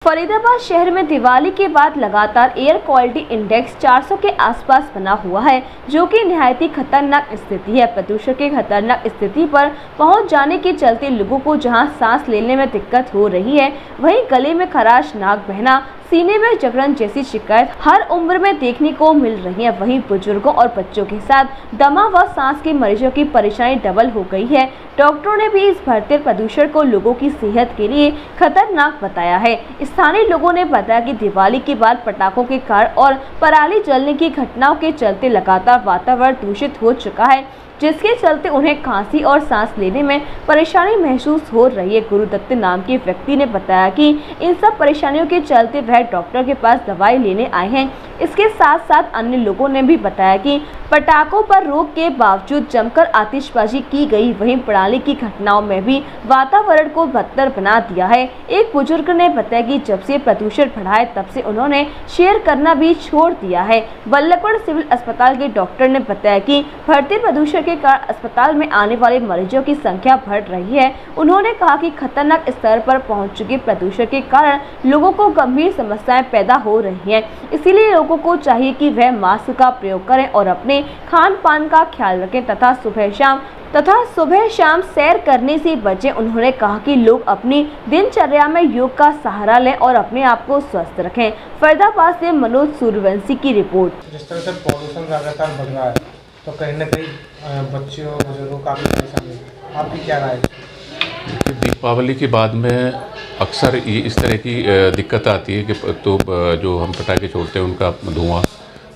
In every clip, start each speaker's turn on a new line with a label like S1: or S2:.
S1: फरीदाबाद शहर में दिवाली के बाद लगातार एयर क्वालिटी इंडेक्स 400 के आसपास बना हुआ है, जो कि निहायती खतरनाक स्थिति है। प्रदूषण की खतरनाक स्थिति पर पहुंच जाने के चलते लोगों को जहां सांस लेने में दिक्कत हो रही है, वहीं गले में खराश, नाक बहना, सीने में जकड़न जैसी शिकायत हर उम्र में देखने को मिल रही है। वहीं बुजुर्गों और बच्चों के साथ दमा व सांस के मरीजों की परेशानी डबल हो गई है। डॉक्टरों ने भी इस बढ़ते प्रदूषण को लोगों की सेहत के लिए खतरनाक बताया है। स्थानीय लोगों ने बताया कि दिवाली के बाद पटाखों के कारण और पराली जलने की घटनाओं के चलते लगातार वातावरण दूषित हो चुका है, जिसके चलते उन्हें खांसी और सांस लेने में परेशानी महसूस हो रही है। गुरुदत्त नाम के व्यक्ति ने बताया कि इन सब परेशानियों के चलते वह डॉक्टर के पास दवाई लेने आए हैं। इसके साथ साथ अन्य लोगों ने भी बताया कि पटाखों पर रोक के बावजूद जमकर आतिशबाजी की गई, वहीं पराली की घटनाओं में भी वातावरण को बदतर बना दिया है। एक बुजुर्ग ने बताया कि जब से प्रदूषण बढ़ा है, तब से उन्होंने शेयर करना भी छोड़ दिया है। वल्लभगढ़ सिविल अस्पताल के डॉक्टर ने बताया कि बढ़ते प्रदूषण के कारण अस्पताल में आने वाले मरीजों की संख्या बढ़ रही है। उन्होंने कहा कि खतरनाक स्तर पर पहुंच चुके प्रदूषण के कारण लोगों को गंभीर समस्याएं पैदा हो रही हैं। इसीलिए लोगों को चाहिए कि वह मास्क का प्रयोग करें और अपने खान पान का ख्याल रखें तथा सुबह शाम सैर करने से बचें। उन्होंने कहा कि लोग अपनी दिनचर्या में योग का सहारा लें और अपने आप को स्वस्थ रखें। फरीदाबाद से मनोज सूर्यवंशी की रिपोर्ट।
S2: जिस तरह से पॉल्यूशन लगातार बढ़ रहा है, तो कहीं न कहीं बच्चों बुजुर्गों का भी परेशानी है। आपकी क्या राय है?
S3: दीपावली के बाद में अक्सर ये इस तरह की दिक्कत आती है कि तो जो हम पटाखे छोड़ते हैं उनका धुआं,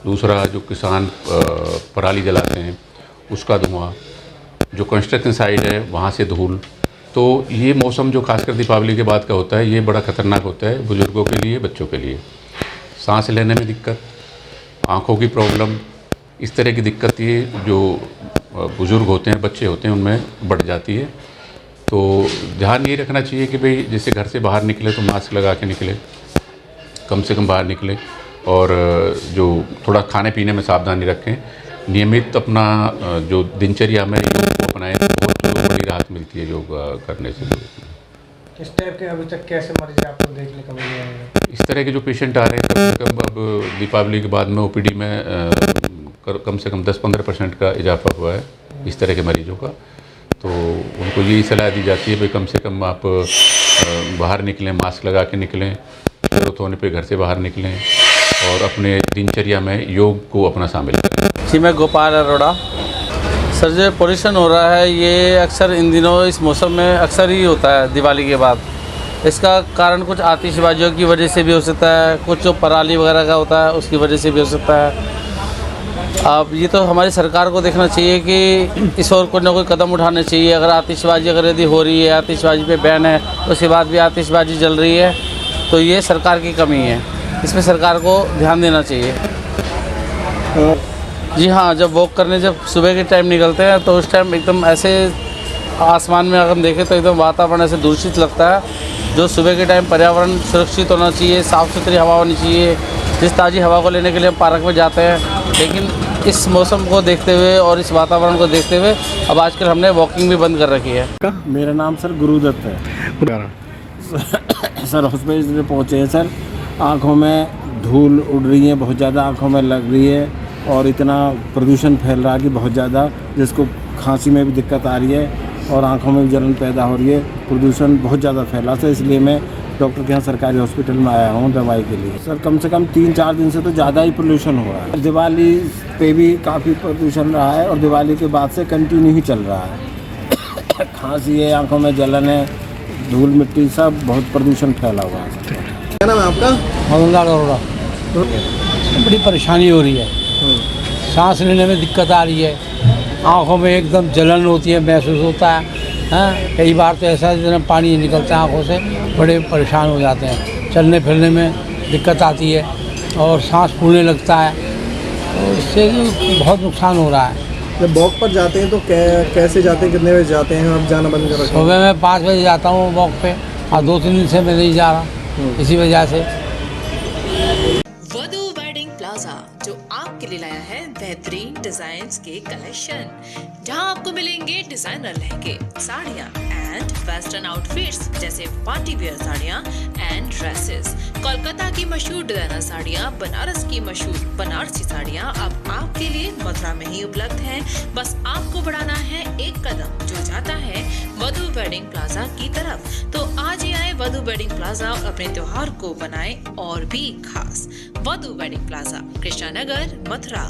S3: दूसरा जो किसान पराली जलाते हैं उसका धुआं, जो कंस्ट्रक्शन साइट है वहाँ से धूल। तो ये मौसम जो खासकर दीपावली के बाद का होता है, ये बड़ा ख़तरनाक होता है बुज़ुर्गों के लिए, बच्चों के लिए। सांस लेने में दिक्कत, आँखों की प्रॉब्लम, इस तरह की दिक्कत ये जो बुज़ुर्ग होते हैं, बच्चे होते हैं, उनमें बढ़ जाती है। तो ध्यान ये रखना चाहिए कि भाई जैसे घर से बाहर निकले तो मास्क लगा के निकले, कम से कम बाहर निकले, और जो थोड़ा खाने पीने में सावधानी रखें। नियमित अपना जो दिनचर्या में योग को अपनाएं तो बहुत बड़ी राहत मिलती है योग करने से।
S2: इस टाइप के अभी तक कैसे मरीज आपको देखने को मिल रहे हैं?
S3: इस तरह के जो पेशेंट आ रहे हैं, कम से कम अब दीपावली के बाद में ओपीडी में कम से कम 10-15% का इजाफा हुआ है इस तरह के मरीजों का। तो उनको यही सलाह दी जाती है भाई कम से कम आप बाहर निकलें, मास्क लगा के निकलें, ज़रूरत होने पे घर से बाहर निकलें और अपने दिनचर्या में योग को अपना शामिल करें।
S4: जी, मैं गोपाल अरोड़ा। सर, जो पॉल्यूशन हो रहा है ये अक्सर इन दिनों इस मौसम में अक्सर ही होता है दिवाली के बाद। इसका कारण कुछ आतिशबाजियों की वजह से भी हो सकता है, कुछ जो पराली वगैरह का होता है उसकी वजह से भी हो सकता है। अब ये तो हमारी सरकार को देखना चाहिए कि इस और कोई ना कोई कदम उठाने चाहिए। अगर आतिशबाजी यदि हो रही है, आतिशबाजी पे बैन है, उसके बाद भी आतिशबाजी जल रही है, तो ये सरकार की कमी है। इसमें सरकार को ध्यान देना चाहिए। जी हाँ, जब वॉक करने जब सुबह के टाइम निकलते हैं तो उस टाइम एकदम ऐसे आसमान में अगर हम देखें तो एकदम वातावरण ऐसे दूषित लगता है। जो सुबह के टाइम पर्यावरण सुरक्षित होना चाहिए, साफ़ सुथरी हवा होनी चाहिए। जिस ताज़ी हवा को लेने के लिए हम पार्क में जाते हैं, लेकिन इस मौसम को देखते हुए और इस वातावरण को देखते हुए अब आजकल हमने वॉकिंग भी बंद कर रखी है।
S5: मेरा नाम सर गुरुदत्त है। सर हॉस्पिटल पहुँचे हैं सर, आँखों में धूल उड़ रही है, बहुत ज़्यादा आँखों में लग रही है और इतना प्रदूषण फैल रहा है कि बहुत ज़्यादा, जिसको खांसी में भी दिक्कत आ रही है और आँखों में भी जलन पैदा हो रही है। प्रदूषण बहुत ज़्यादा फैला था, इसलिए मैं डॉक्टर के यहाँ सरकारी हॉस्पिटल में आया हूँ दवाई के लिए। सर कम से कम 3-4 दिन से तो ज़्यादा ही पोल्यूशन हो रहा है। दिवाली पे भी काफ़ी प्रदूषण रहा है और दिवाली के बाद से कंटिन्यू ही चल रहा है। खांसी है, आँखों में जलन है, धूल मिट्टी सब बहुत प्रदूषण फैला हुआ है।
S2: क्या नाम है आपका?
S6: मनोज अरोड़ा। बड़ी परेशानी हो रही है, सांस लेने में दिक्कत आ रही है, आँखों में एकदम जलन होती है, महसूस होता है। हाँ, कई बार तो ऐसा जब पानी निकलता है आँखों से, बड़े परेशान हो जाते हैं। चलने फिरने में दिक्कत आती है और सांस फूलने लगता है, तो इससे बहुत नुकसान हो रहा है।
S2: जब वॉक पर जाते हैं तो कैसे जाते हैं, कितने बजे जाते हैं? आप जाना बंद कर रखे हैं?
S6: सुबह मैं 5 बजे जाता हूँ वॉक पे, और 2-3 दिन से मैं नहीं जा रहा इसी वजह से।
S7: वधू वेडिंग प्लाजा जो आपके लिए लाया है बेहतरीन डिजाइन्स के कलेक्शन, जहां आपको मिलेंगे डिजाइनर लहंगे, साड़ियां एंड वेस्टर्न आउटफिट्स जैसे पार्टी वेयर साड़ियां एंड ड्रेसेस, कोलकाता की मशहूर डिजाइनर साड़ियां, बनारस की मशहूर बनारसी साड़ियां अब आपके लिए मथुरा में ही उपलब्ध हैं। बस आपको बढ़ाना है एक कदम जो जाता है वधू वेडिंग प्लाजा की तरफ। तो आज ही आए वधू वेडिंग प्लाजा और अपने त्योहार को बनाएं और भी खास। वधू वेडिंग प्लाजा, कृष्णा नगर, मथुरा।